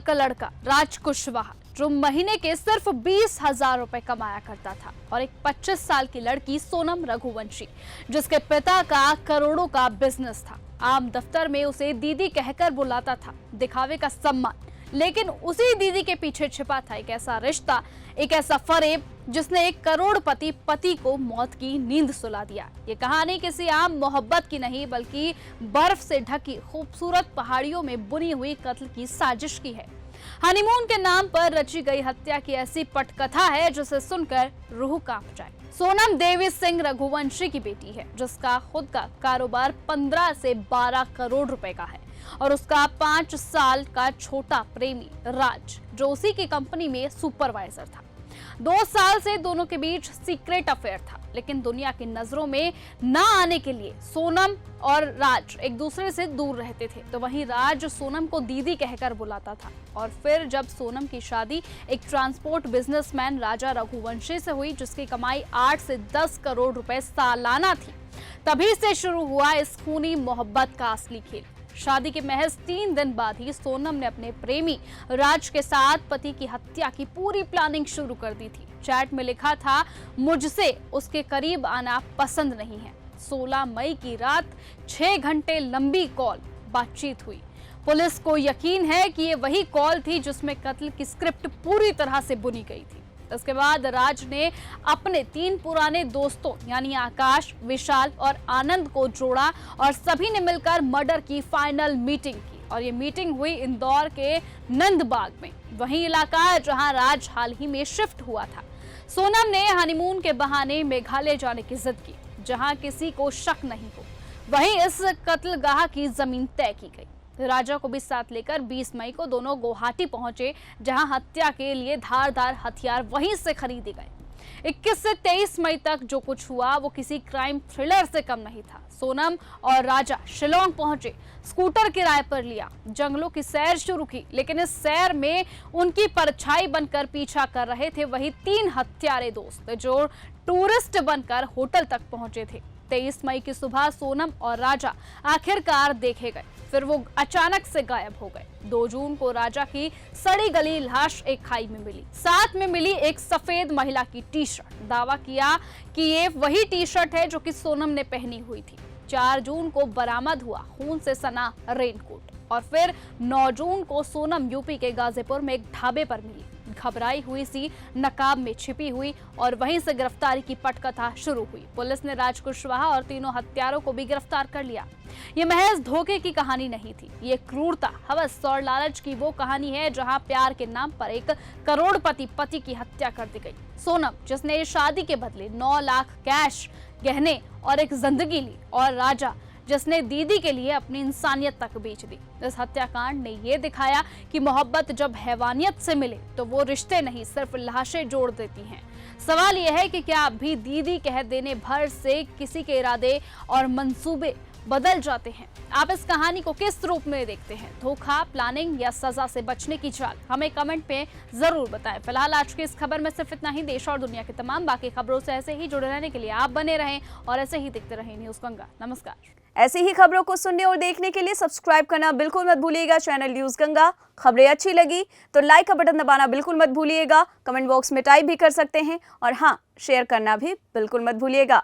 का लड़का राज कुशवाहा, जो महीने के सिर्फ 20,000 रुपए कमाया करता था, और एक 25 साल की लड़की सोनम रघुवंशी, जिसके पिता का करोड़ों का बिजनेस था। आम दफ्तर में उसे दीदी कहकर बुलाता था, दिखावे का सम्मान। लेकिन उसी दीदी के पीछे छिपा था एक ऐसा रिश्ता, एक ऐसा फरेब, जिसने एक करोड़पति पति को मौत की नींद सुला दिया। ये कहानी किसी आम मोहब्बत की नहीं, बल्कि बर्फ से ढकी खूबसूरत पहाड़ियों में बुनी हुई कत्ल की साजिश की है। हनीमून के नाम पर रची गई हत्या की ऐसी पटकथा है जिसे सुनकर रूह कांप जाए। सोनम देवी सिंह रघुवंशी की बेटी है, जिसका खुद का कारोबार 15 से 12 करोड़ रुपए का है, और उसका 5 साल का छोटा प्रेमी राज, जो उसी की कंपनी में सुपरवाइजर था। 2 साल से दोनों के बीच सीक्रेट अफेयर था, लेकिन दुनिया की नजरों में न आने के लिए सोनम और राज एक दूसरे से दूर रहते थे। तो वहीं राज सोनम को दीदी कहकर बुलाता था, और फिर जब सोनम की शादी एक ट्रांसपोर्ट बिजनेसमैन राजा रघुवंशी से हुई, जिसकी कमाई 8 से 10 करोड़ रुपए सालाना थी, तभी से शुरू हुआ इस खूनी मोहब्बत का असली खेल। शादी के महज 3 दिन बाद ही सोनम ने अपने प्रेमी राज के साथ पति की हत्या की पूरी प्लानिंग शुरू कर दी थी। चैट में लिखा था, मुझसे उसके करीब आना पसंद नहीं है। 16 मई की रात 6 घंटे लंबी कॉल बातचीत हुई। पुलिस को यकीन है कि ये वही कॉल थी जिसमें कत्ल की स्क्रिप्ट पूरी तरह से बुनी गई थी। इसके बाद राज ने अपने 3 पुराने दोस्तों यानी आकाश, विशाल और आनंद को जोड़ा, और सभी ने मिलकर मर्डर की फाइनल मीटिंग की। और ये मीटिंग हुई इंदौर के नंदबाग में, वही इलाका जहां राज हाल ही में शिफ्ट हुआ था। सोनम ने हनीमून के बहाने मेघालय जाने की जिद की, जहां किसी को शक नहीं हो। वहीं इस कत्लगाह की जमीन तय की गई। राजा को भी साथ लेकर 20 मई को दोनों गुवाहाटी पहुंचे, जहां हत्या के लिए धारदार हथियार वहीं से खरीदे गए। 21 से 23 मई तक जो कुछ हुआ वो किसी क्राइम थ्रिलर से कम नहीं था। सोनम और राजा शिलोंग पहुंचे, स्कूटर किराए पर लिया, जंगलों की सैर शुरू की, लेकिन इस सैर में उनकी परछाई बनकर पीछा कर रहे थे वही 3 हत्यारे दोस्त, जो टूरिस्ट बनकर होटल तक पहुंचे थे। 23 मई की सुबह सोनम और राजा आखिरकार देखे गए, फिर वो अचानक से गायब हो गए। 2 जून को राजा की सड़ी गली लाश एक खाई में मिली, साथ में मिली एक सफेद महिला की टी-शर्ट। दावा किया कि ये वही टी-शर्ट है जो कि सोनम ने पहनी हुई थी। 4 जून को बरामद हुआ खून से सना रेनकोट, और फिर 9 जून को सोनम यूपी के गाजीपुर में एक ढाबे पर मिली, घबराई हुई सी नकाब में छिपी हुई, और वहीं से गिरफ्तारी की पटकथा शुरू हुई। पुलिस ने राज कुशवाहा और तीनों हत्यारों को भी गिरफ्तार कर लिया। ये महज धोखे की कहानी नहीं थी, ये क्रूरता, हवस और लालच की वो कहानी है जहां प्यार के नाम पर एक करोड़पति पति की हत्या कर दी गई। सोनम, जिसने शादी के बदले 9 लाख कैश, गहने और एक जिंदगी ली, और राजा, जिसने दीदी के लिए अपनी इंसानियत तक बेच दी। इस हत्याकांड ने यह दिखाया कि मोहब्बत जब हैवानियत से मिले तो वो रिश्ते नहीं, सिर्फ लाशें जोड़ देती हैं। सवाल यह है कि क्या अब भी दीदी कह देने भर से किसी के इरादे और मंसूबे बदल जाते हैं? आप इस कहानी को किस रूप में देखते हैं? धोखा, प्लानिंग या सजा से बचने की चाल? हमें कमेंट पे जरूर बताएं। फिलहाल आज की इस खबर में सिर्फ इतना ही। देश और दुनिया की तमाम बाकी खबरों से ऐसे ही जुड़े रहने के लिए आप बने रहें और ऐसे ही देखते रहें न्यूज़ गंगा। नमस्कार। ऐसी ही खबरों को सुनने और देखने के लिए सब्सक्राइब करना बिल्कुल मत भूलिएगा चैनल न्यूज़ गंगा। खबरें अच्छी लगी तो लाइक का बटन दबाना बिल्कुल मत भूलिएगा। कमेंट बॉक्स में टाइप भी कर सकते हैं, और हाँ, शेयर करना भी बिल्कुल मत भूलिएगा।